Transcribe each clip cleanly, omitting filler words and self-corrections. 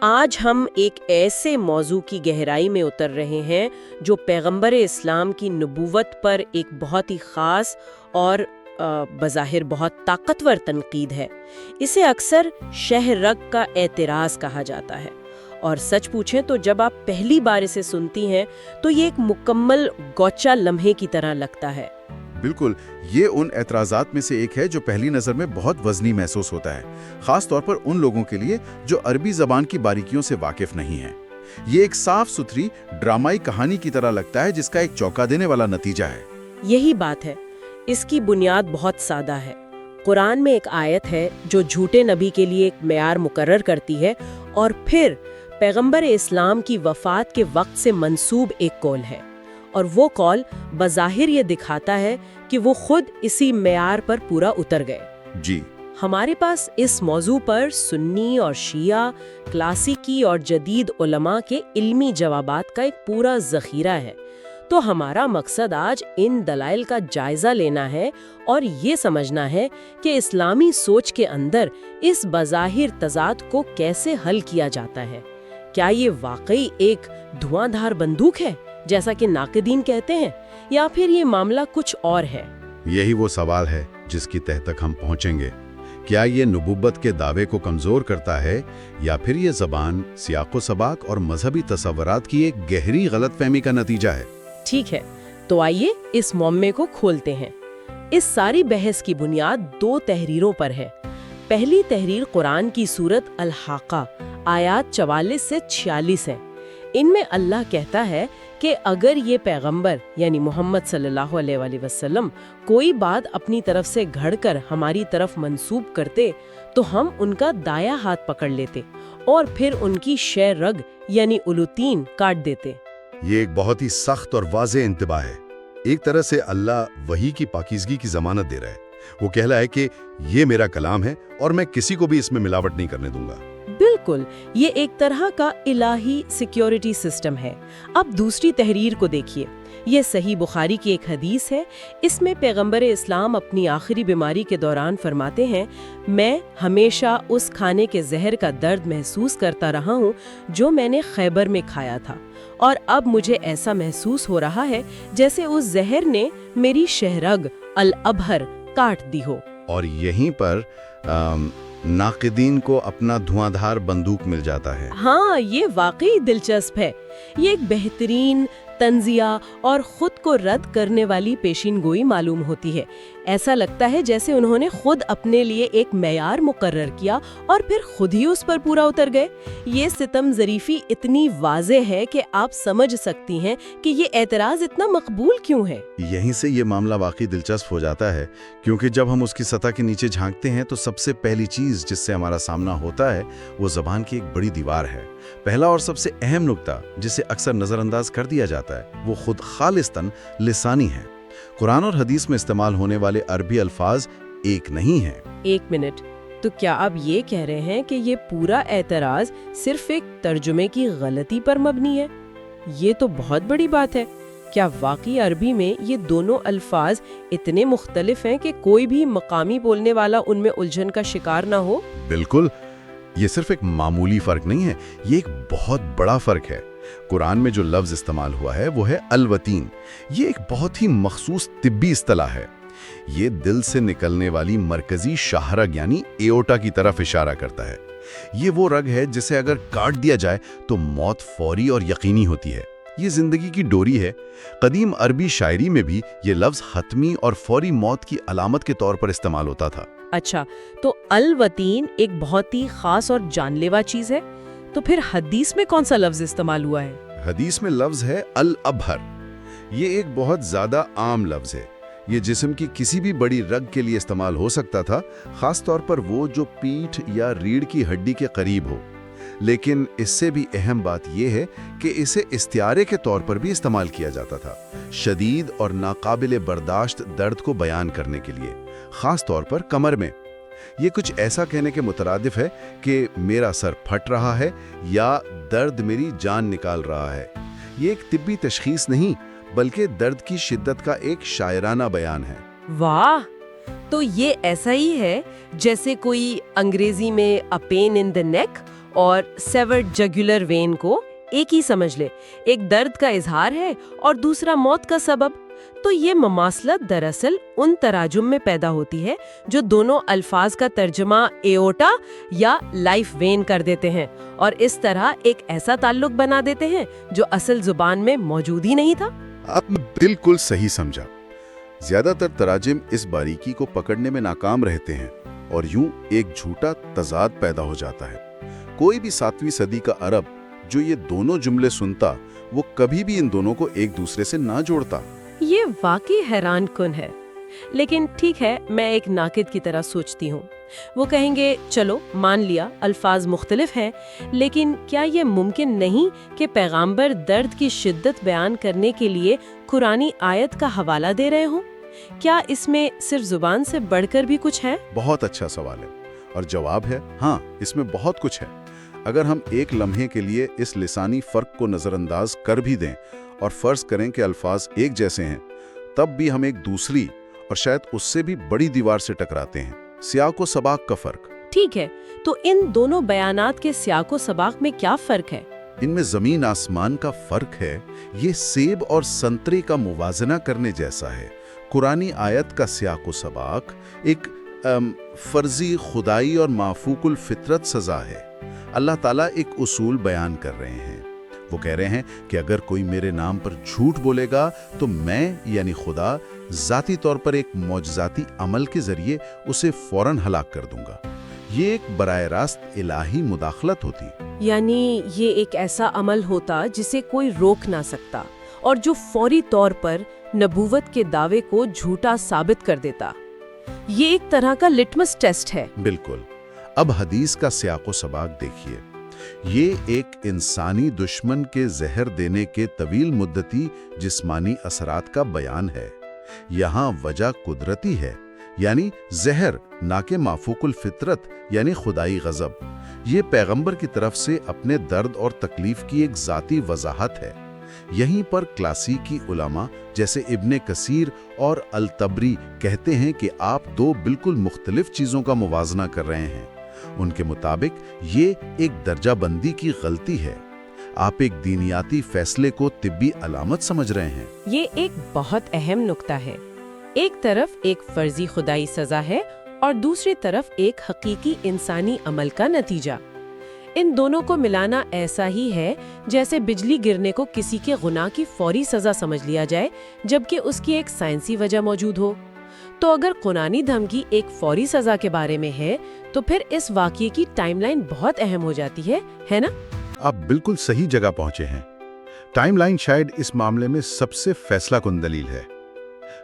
آج ہم ایک ایسے موضوع کی گہرائی میں اتر رہے ہیں جو پیغمبر اسلام کی نبوت پر ایک بہت ہی خاص اور بظاہر بہت طاقتور تنقید ہے۔ اسے اکثر شہ رگ کا اعتراض کہا جاتا ہے، اور سچ پوچھیں تو جب آپ پہلی بار اسے سنتی ہیں تو یہ ایک مکمل گوچا لمحے کی طرح لگتا ہے۔ بالکل، یہ ان اعتراضات میں سے ایک ہے جو پہلی نظر میں بہت وزنی محسوس ہوتا ہے، خاص طور پر ان لوگوں کے لیے جو عربی زبان کی باریکیوں سے واقف نہیں ہیں۔ یہ ایک صاف ستھری ڈرامائی کہانی کی طرح لگتا ہے جس کا ایک چونکا دینے والا نتیجہ ہے۔ یہی بات ہے، اس کی بنیاد بہت سادہ ہے۔ قرآن میں ایک آیت ہے جو جھوٹے نبی کے لیے ایک معیار مقرر کرتی ہے، اور پھر پیغمبر اسلام کی وفات کے وقت سے منسوب ایک قول ہے، اور وہ قول بظاہر یہ دکھاتا ہے کہ وہ خود اسی معیار پر پورا اتر گئے۔ جی، ہمارے پاس اس موضوع پر سنی اور شیعہ، کلاسیکی اور جدید علماء کے علمی جوابات کا ایک پورا ذخیرہ ہے۔ تو ہمارا مقصد آج ان دلائل کا جائزہ لینا ہے اور یہ سمجھنا ہے کہ اسلامی سوچ کے اندر اس بظاہر تضاد کو کیسے حل کیا جاتا ہے۔ کیا یہ واقعی ایک دھواں دھار بندوق ہے جیسا کہ ناقدین کہتے ہیں، یا پھر یہ معاملہ کچھ اور ہے؟ یہی وہ سوال ہے جس کی تہ تک ہم پہنچیں گے۔ کیا یہ نبوت کے دعوے کو کمزور کرتا ہے، یا پھر یہ زبان، سیاق و سباق اور مذہبی تصورات کی ایک گہری غلط فہمی کا نتیجہ ہے؟ ٹھیک ہے، تو آئیے اس معمے کو کھولتے ہیں۔ اس ساری بحث کی بنیاد دو تحریروں پر ہے۔ پہلی تحریر قرآن کی سورت الحاقہ آیات 44 سے 46 ہے۔ ان میں اللہ کہتا ہے کہ اگر یہ پیغمبر یعنی محمد صلی اللہ علیہ وآلہ وسلم کوئی بات اپنی طرف سے گھڑ کر ہماری طرف منسوب کرتے تو ہم ان کا دایاں ہاتھ پکڑ لیتے اور پھر ان کی شہ رگ یعنی الوتین کاٹ دیتے۔ یہ ایک بہت ہی سخت اور واضح انتباہ ہے۔ ایک طرح سے اللہ وحی کی پاکیزگی کی ضمانت دے رہا ہے۔ وہ کہہ رہا ہے کہ یہ میرا کلام ہے اور میں کسی کو بھی اس میں ملاوٹ نہیں کرنے دوں گا۔ بالکل، یہ ایک طرح کا الہی سیکیورٹی سسٹم ہے۔ اب دوسری تحریر کو دیکھیے۔ یہ صحیح بخاری کی ایک حدیث ہے۔ اس میں پیغمبر اسلام اپنی آخری بیماری کے دوران فرماتے ہیں، میں ہمیشہ اس کھانے کے زہر کا درد محسوس کرتا رہا ہوں جو میں نے خیبر میں کھایا تھا، اور اب مجھے ایسا محسوس ہو رہا ہے جیسے اس زہر نے میری شہرگ الابہر کاٹ دی ہو۔ اور یہیں پر ناقدین کو اپنا دھواں دھار بندوق مل جاتا ہے۔ ہاں، یہ واقعی دلچسپ ہے۔ یہ ایک بہترین تنزیہ اور خود کو رد کرنے والی پیشین گوئی معلوم ہوتی ہے۔ ایسا لگتا ہے جیسے انہوں نے خود اپنے لیے ایک معیار مقرر کیا اور پھر خود ہی اس پر پورا اتر گئے۔ یہ ستم ظریفی اتنی واضح ہے کہ آپ سمجھ سکتی ہیں کہ یہ اعتراض اتنا مقبول کیوں ہے۔ یہیں سے یہ معاملہ واقعی دلچسپ ہو جاتا ہے، کیونکہ جب ہم اس کی سطح کے نیچے جھانکتے ہیں تو سب سے پہلی چیز جس سے ہمارا سامنا ہوتا ہے وہ زبان کی ایک بڑی دیوار ہے۔ پہلا اور سب سے اہم نقطہ جسے اکثر نظر انداز کر دیا جاتا ہے وہ خود خالصتاً لسانی ہے۔ قرآن اور حدیث میں استعمال ہونے والے عربی الفاظ ایک نہیں ہیں۔ ایک منٹ، تو کیا آپ یہ کہہ رہے ہیں کہ یہ پورا اعتراض صرف ایک ترجمے کی غلطی پر مبنی ہے؟ یہ تو بہت بڑی بات ہے۔ کیا واقعی عربی میں یہ دونوں الفاظ اتنے مختلف ہیں کہ کوئی بھی مقامی بولنے والا ان میں الجھن کا شکار نہ ہو؟ بالکل، یہ صرف ایک معمولی فرق نہیں ہے، یہ ایک بہت بڑا فرق ہے۔ قرآن میں جو لفظ استعمال ہوا ہے وہ ہے الوتین۔ یہ ایک بہت ہی مخصوص طبی اصطلاح ہے۔ یہ دل سے نکلنے والی مرکزی شاہرگ یعنی ایوٹا کی طرف اشارہ کرتا ہے۔ یہ وہ رگ ہے جسے اگر کاٹ دیا جائے تو موت فوری اور یقینی ہوتی ہے۔ یہ زندگی کی ڈوری ہے۔ قدیم عربی شاعری میں بھی یہ لفظ حتمی اور فوری موت کی علامت کے طور پر استعمال ہوتا تھا۔ اچھا، تو الوتین ایک بہت ہی خاص اور جان لیوا چیز ہے۔ تو پھر حدیث میں کون سا لفظ استعمال ہوا ہے؟ حدیث میں لفظ ہے الابہر۔ یہ ایک بہت زیادہ عام لفظ ہے۔ یہ جسم کی کسی بھی بڑی رگ کے لیے استعمال ہو سکتا تھا، خاص طور پر وہ جو پیٹھ یا ریڑھ کی ہڈی کے قریب ہو۔ لیکن اس سے بھی اہم بات یہ ہے کہ اسے استعارے کے طور پر بھی استعمال کیا جاتا تھا، شدید اور ناقابل برداشت درد کو بیان کرنے کے لیے، خاص طور پر کمر میں۔ یہ کچھ ایسا کہنے کے مترادف ہے کہ میرا سر پھٹ رہا ہے یا درد میری جان نکال رہا ہے۔ یہ ایک طبی تشخیص نہیں بلکہ درد کی شدت کا ایک شاعرانہ بیان ہے۔ واہ، تو یہ ایسا ہی ہے جیسے کوئی انگریزی میں a pain in the neck اور سیورڈ جگولر وین کو ایک ہی سمجھ لے، ایک درد کا اظہار ہے اور دوسرا موت کا سبب، تو یہ مماثلت دراصل ان تراجم میں پیدا ہوتی ہے جو دونوں الفاظ کا ترجمہ ایورٹا یا لائف وین کر دیتے ہیں اور اس طرح ایک ایسا تعلق بنا دیتے ہیں جو اصل زبان میں موجود ہی نہیں تھا۔ آپ نے بالکل صحیح سمجھا۔ زیادہ تر تراجم اس باریکی کو پکڑنے میں ناکام رہتے ہیں اور یوں ایک جھوٹا تضاد پیدا ہو جاتا ہے۔ کوئی بھی 7ویں صدی کا عرب جو یہ دونوں جملے سنتا، وہ کبھی بھی ان دونوں کو ایک دوسرے سے نہ جوڑتا۔ یہ واقعی حیران کن ہے، لیکن ٹھیک ہے، میں ایک ناقد کی طرح سوچتی ہوں۔ وہ کہیں گے چلو مان لیا الفاظ مختلف ہیں، لیکن کیا یہ ممکن نہیں کہ پیغامبر درد کی شدت بیان کرنے کے لیے قرآنی آیت کا حوالہ دے رہے ہوں؟ کیا اس میں صرف زبان سے بڑھ کر بھی کچھ ہے؟ بہت اچھا سوال ہے اور جواب ہے ہاں، اس میں بہت کچھ ہے۔ اگر ہم ایک لمحے کے لیے اس لسانی فرق کو نظر انداز کر بھی دیں اور فرض کریں کہ الفاظ ایک جیسے ہیں، تب بھی ہم ایک دوسری اور شاید اس سے بھی بڑی دیوار سے ٹکراتے ہیں، سیاق و سباق کا فرق۔ ٹھیک ہے، تو ان دونوں بیانات کے سیاق و سباق میں کیا فرق ہے؟ ان میں زمین آسمان کا فرق ہے۔ یہ سیب اور سنترے کا موازنہ کرنے جیسا ہے۔ قرآنی آیت کا سیاق و سباق ایک فرضی خدائی اور معفوق الفطرت سزا ہے۔ اللہ تعالیٰ ایک اصول بیان کر رہے ہیں۔ وہ کہہ رہے ہیں کہ اگر کوئی میرے نام پر جھوٹ بولے گا تو میں یعنی خدا ذاتی طور پر ایک معجزاتی عمل کے ذریعے اسے فوراً ہلاک کر دوں گا۔ یہ ایک براہ راست الہی مداخلت ہوتی، یعنی یہ ایک ایسا عمل ہوتا جسے کوئی روک نہ سکتا اور جو فوری طور پر نبوت کے دعوے کو جھوٹا ثابت کر دیتا۔ یہ ایک طرح کا لٹمس ٹیسٹ ہے۔ بالکل۔ اب حدیث کا سیاق و سباق دیکھیے۔ یہ ایک انسانی دشمن کے زہر دینے کے طویل مدتی جسمانی اثرات کا بیان ہے۔ یہاں وجہ قدرتی ہے، یعنی زہر، نہ کہ معفوق الفطرت یعنی خدائی غضب۔ یہ پیغمبر کی طرف سے اپنے درد اور تکلیف کی ایک ذاتی وضاحت ہے۔ یہیں پر کلاسیکی علماء جیسے ابن کثیر اور الطبری کہتے ہیں کہ آپ دو بالکل مختلف چیزوں کا موازنہ کر رہے ہیں۔ ان کے مطابق یہ ایک درجہ بندی کی غلطی ہے۔ آپ ایک دینیاتی فیصلے کو طبی علامت سمجھ رہے ہیں۔ یہ ایک بہت اہم نکتہ ہے۔ ایک طرف ایک فرضی خدائی سزا ہے اور دوسری طرف ایک حقیقی انسانی عمل کا نتیجہ۔ ان دونوں کو ملانا ایسا ہی ہے جیسے بجلی گرنے کو کسی کے گناہ کی فوری سزا سمجھ لیا جائے جبکہ اس کی ایک سائنسی وجہ موجود ہو۔ تو اگر قرآنی دھمکی ایک فوری سزا کے بارے میں ہے تو پھر اس واقعے کی ٹائم لائن بہت اہم ہو جاتی ہے نا؟ آپ بالکل صحیح جگہ پہنچے ہیں۔ ٹائم لائن شاید اس معاملے میں سب سے فیصلہ کن دلیل ہے۔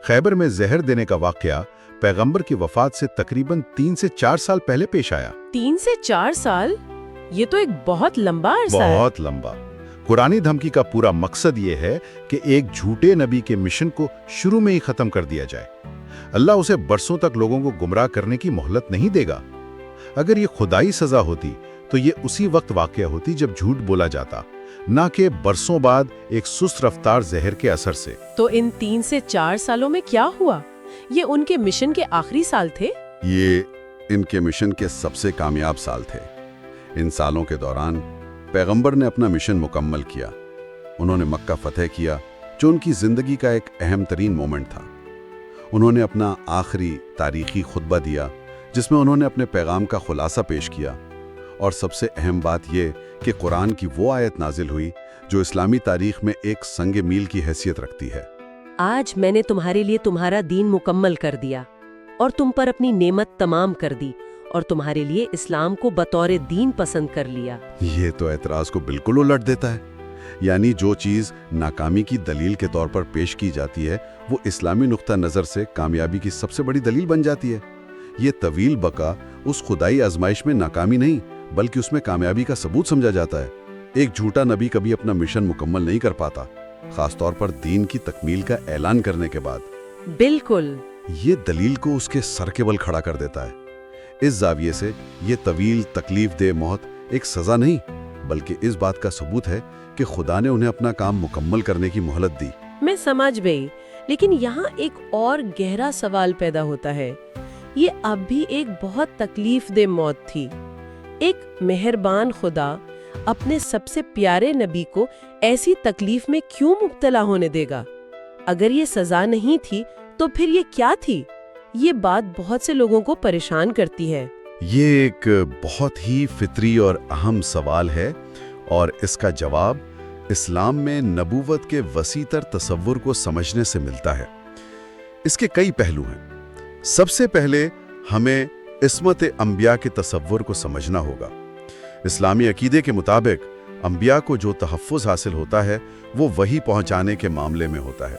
خیبر میں زہر دینے کا واقعہ پیغمبر کی وفات سے تقریباً 3 سے 4 سال پہلے پیش آیا۔ 3 سے 4 سال؟ یہ تو ایک بہت لمبا عرصہ ہے۔ بہت لمبا۔ قرآنی دھمکی کا پورا مقصد یہ ہے کہ ایک جھوٹے نبی کے مشن کو شروع میں ہی ختم کر دیا جائے۔ اللہ اسے برسوں تک لوگوں کو گمراہ کرنے کی مہلت نہیں دے گا۔ اگر یہ خدائی سزا ہوتی تو یہ اسی وقت واقع ہوتی جب جھوٹ بولا جاتا، نہ کہ برسوں بعد ایک سست رفتار زہر کے اثر سے۔ تو ان 3 سے 4 سالوں میں کیا ہوا؟ یہ ان کے مشن کے آخری سال تھے؟ یہ ان کے مشن کے سب سے کامیاب سال تھے۔ ان سالوں کے دوران پیغمبر نے اپنا مشن مکمل کیا۔ انہوں نے مکہ فتح کیا، جو ان کی زندگی کا ایک اہم ترین مومنٹ تھا۔ انہوں نے اپنا آخری تاریخی خطبہ دیا جس میں انہوں نے اپنے پیغام کا خلاصہ پیش کیا، اور سب سے اہم بات یہ کہ قرآن کی وہ آیت نازل ہوئی جو اسلامی تاریخ میں ایک سنگ میل کی حیثیت رکھتی ہے۔ آج میں نے تمہارے لیے تمہارا دین مکمل کر دیا اور تم پر اپنی نعمت تمام کر دی اور تمہارے لیے اسلام کو بطور دین پسند کر لیا۔ یہ تو اعتراض کو بالکل الٹ دیتا ہے۔ یعنی جو چیز ناکامی کی دلیل کے طور پر پیش کی جاتی ہے وہ اسلامی نقطہ نظر سے کامیابی کی سب سے بڑی دلیل بن جاتی ہے۔ یہ طویل بقا اس خدائی آزمائش میں ناکامی نہیں بلکہ اس میں کامیابی کا ثبوت سمجھا جاتا ہے۔ ایک جھوٹا نبی کبھی اپنا مشن مکمل نہیں کر پاتا، خاص طور پر دین کی تکمیل کا اعلان کرنے کے بعد۔ بالکل۔ یہ دلیل کو اس کے سر کے بل کھڑا کر دیتا ہے۔ اس زاویے سے یہ طویل تکلیف دہ موت ایک سزا نہیں بلکہ اس بات کا ثبوت ہے کہ خدا نے انہیں اپنا کام مکمل کرنے کی مہلت دی۔ میں سمجھ گئی، لیکن یہاں ایک اور گہرا سوال پیدا ہوتا ہے۔ یہ اب بھی ایک بہت تکلیف دہ موت تھی۔ ایک مہربان خدا اپنے سب سے پیارے نبی کو ایسی تکلیف میں کیوں مبتلا ہونے دے گا؟ اگر یہ سزا نہیں تھی تو پھر یہ کیا تھی؟ یہ بات بہت سے لوگوں کو پریشان کرتی ہے۔ یہ ایک بہت ہی فطری اور اہم سوال ہے، اور اس کا جواب اسلام میں نبوت کے وسیع تر تصور کو سمجھنے سے ملتا ہے۔ اس کے کئی پہلو ہیں۔ سب سے پہلے ہمیں عصمت انبیاء کے تصور کو سمجھنا ہوگا۔ اسلامی عقیدے کے مطابق انبیاء کو جو تحفظ حاصل ہوتا ہے وہ وحی پہنچانے کے معاملے میں ہوتا ہے۔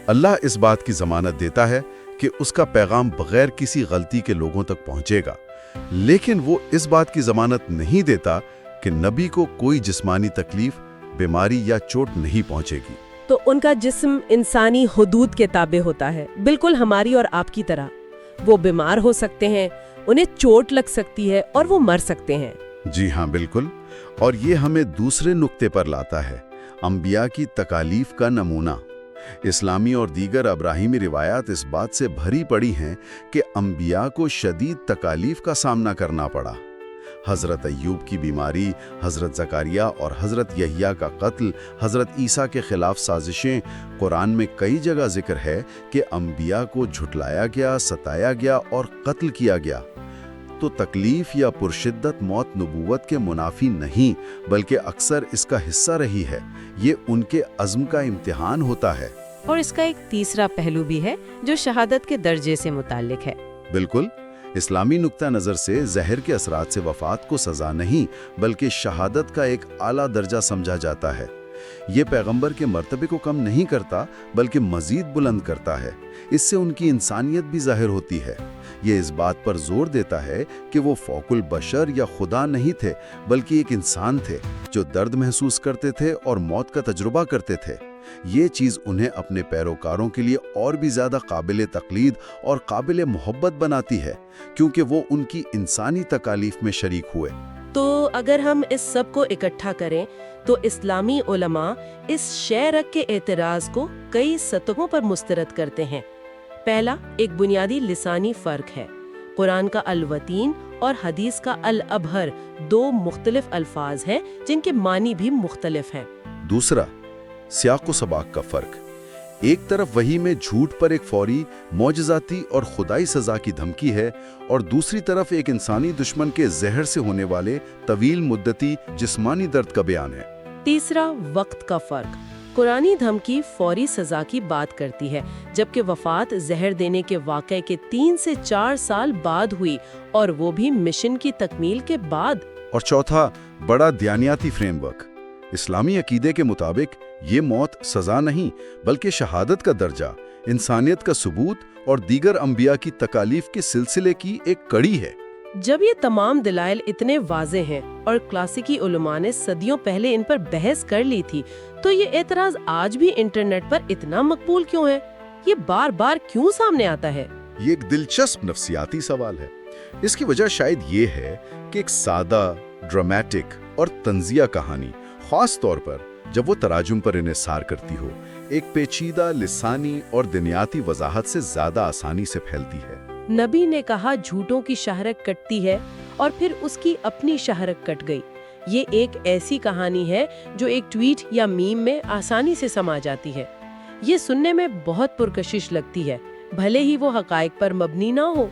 اللہ اس بات کی ضمانت دیتا ہے کہ اس کا پیغام بغیر کسی غلطی کے لوگوں تک پہنچے گا، لیکن وہ اس بات کی ضمانت نہیں دیتا کہ نبی کو کوئی جسمانی تکلیف، بیماری یا چوٹ نہیں پہنچے گی۔ تو ان کا جسم انسانی حدود کے تابع ہوتا ہے، بالکل ہماری اور آپ کی طرح۔ وہ بیمار ہو سکتے ہیں، انہیں چوٹ لگ سکتی ہے اور وہ مر سکتے ہیں۔ جی ہاں، بالکل۔ اور یہ ہمیں دوسرے نقطے پر لاتا ہے، انبیاء کی تکالیف کا نمونہ۔ اسلامی اور دیگر ابراہیمی روایات اس بات سے بھری پڑی ہیں کہ انبیاء کو شدید تکالیف کا سامنا کرنا پڑا۔ حضرت ایوب کی بیماری، حضرت زکریا اور حضرت یحییٰ کا قتل، حضرت عیسیٰ کے خلاف سازشیں۔ قرآن میں کئی جگہ ذکر ہے کہ انبیاء کو جھٹلایا گیا، ستایا گیا اور قتل کیا گیا۔ تو تکلیف یا پرشدت موت نبوت کے منافی نہیں، بلکہ اکثر اس کا حصہ رہی ہے۔ یہ ان کے عزم کا امتحان ہوتا ہے۔ اور اس کا ایک تیسرا پہلو بھی ہے جو شہادت کے درجے سے متعلق ہے۔ بالکل، اسلامی نقطہ نظر سے زہر کے اثرات سے وفات کو سزا نہیں، بلکہ شہادت کا ایک اعلیٰ درجہ سمجھا جاتا ہے۔ یہ پیغمبر کے مرتبے کو کم نہیں کرتا، بلکہ مزید بلند کرتا ہے۔ اس سے ان کی انسانیت بھی ظاہر ہوتی ہے۔ یہ اس بات پر زور دیتا ہے کہ وہ فوق البشر یا خدا نہیں تھے، بلکہ ایک انسان تھے جو درد محسوس کرتے تھے اور موت کا تجربہ کرتے تھے۔ یہ چیز انہیں اپنے پیروکاروں کے لیے اور بھی زیادہ قابل تقلید اور قابل محبت بناتی ہے، کیونکہ وہ ان کی انسانی تکالیف میں شریک ہوئے۔ تو اگر ہم اس سب کو اکٹھا کریں تو اسلامی علماء اس شرک کے اعتراض کو کئی سطحوں پر مسترد کرتے ہیں۔ پہلا ایک بنیادی لسانی فرق ہے۔ قرآن کا الوتین اور حدیث کا الابہر دو مختلف الفاظ ہیں جن کے معنی بھی مختلف ہیں۔ دوسرا، سیاق و سباق کا فرق۔ ایک طرف وحی میں جھوٹ پر ایک فوری، معجزاتی اور خدائی سزا کی دھمکی ہے، اور دوسری طرف ایک انسانی دشمن کے زہر سے ہونے والے طویل مدتی جسمانی درد کا بیان ہے۔ تیسرا، وقت کا فرق۔ قرآنی دھمکی فوری سزا کی بات کرتی ہے، جبکہ وفات زہر دینے کے واقعے کے 3 سے 4 سال بعد ہوئی، اور وہ بھی مشن کی تکمیل کے بعد۔ اور چوتھا، بڑا دیانیاتی فریم ورک۔ اسلامی عقیدے کے مطابق یہ موت سزا نہیں، بلکہ شہادت کا درجہ، انسانیت کا ثبوت اور دیگر انبیاء کی تکالیف کے سلسلے کی ایک کڑی ہے۔ جب یہ تمام دلائل اتنے واضح ہیں اور کلاسیکی علماء نے صدیوں پہلے ان پر بحث کر لی تھی، تو یہ اعتراض آج بھی انٹرنیٹ پر اتنا مقبول کیوں ہے؟ یہ بار بار کیوں سامنے آتا ہے؟ یہ ایک دلچسپ نفسیاتی سوال ہے۔ اس کی وجہ شاید یہ ہے کہ ایک سادہ، ڈرامیٹک اور طنزیہ کہانی، خاص طور پر جب وہ تراجم پر انحصار کرتی ہو، ایک پیچیدہ لسانی اور دنیاتی وضاحت سے زیادہ آسانی سے پھیلتی ہے۔ نبی نے کہا جھوٹوں کی شہرک کٹتی ہے، اور پھر اس کی اپنی شہرک کٹ گئی۔ یہ ایک ایسی کہانی ہے جو ایک ٹویٹ یا میم میں آسانی سے سما جاتی ہے۔ یہ سننے میں بہت پرکشش لگتی ہے، بھلے ہی وہ حقائق پر مبنی نہ ہو۔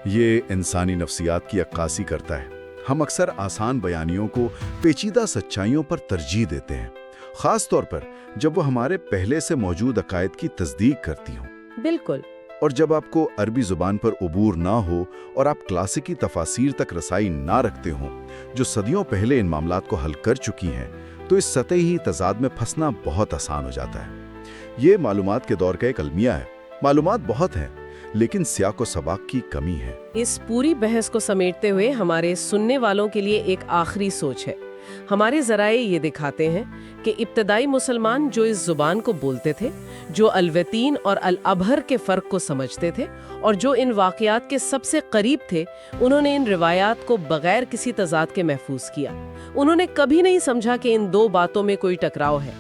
یہ انسانی نفسیات کی عکاسی کرتا ہے۔ ہم اکثر آسان بیانیوں کو پیچیدہ سچائیوں پر ترجیح دیتے ہیں، خاص طور پر جب وہ ہمارے پہلے سے موجود عقائد کی تصدیق کرتی ہوں۔ بالکل۔ اور جب آپ کو عربی زبان پر عبور نہ ہو اور آپ کلاسیکی تفاسیر تک رسائی نہ رکھتے ہوں جو صدیوں پہلے ان معاملات کو حل کر چکی ہیں، تو اس سطحی تضاد میں پھنسنا بہت آسان ہو جاتا ہے۔ یہ معلومات کے دور کا ایک المیہ ہے۔ معلومات بہت ہیں، لیکن سیاق و سباق کی کمی ہے۔ اس پوری بحث کو سمیٹتے ہوئے ہمارے سننے والوں کے لیے ایک آخری سوچ ہے۔ ہمارے ذرائع یہ دکھاتے ہیں کہ ابتدائی مسلمان جو اس زبان کو بولتے تھے، جو الوتین اور الابہر کے فرق کو سمجھتے تھے، اور جو ان واقعات کے سب سے قریب تھے، انہوں نے ان روایات کو بغیر کسی تضاد کے محفوظ کیا۔ انہوں نے کبھی نہیں سمجھا کہ ان دو باتوں میں کوئی ٹکراؤ ہے۔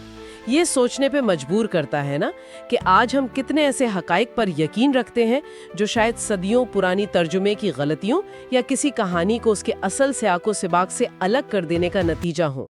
یہ سوچنے پہ مجبور کرتا ہے نا کہ آج ہم کتنے ایسے حقائق پر یقین رکھتے ہیں جو شاید صدیوں پرانی ترجمے کی غلطیوں یا کسی کہانی کو اس کے اصل سیاق و سباق سے الگ کر دینے کا نتیجہ ہو۔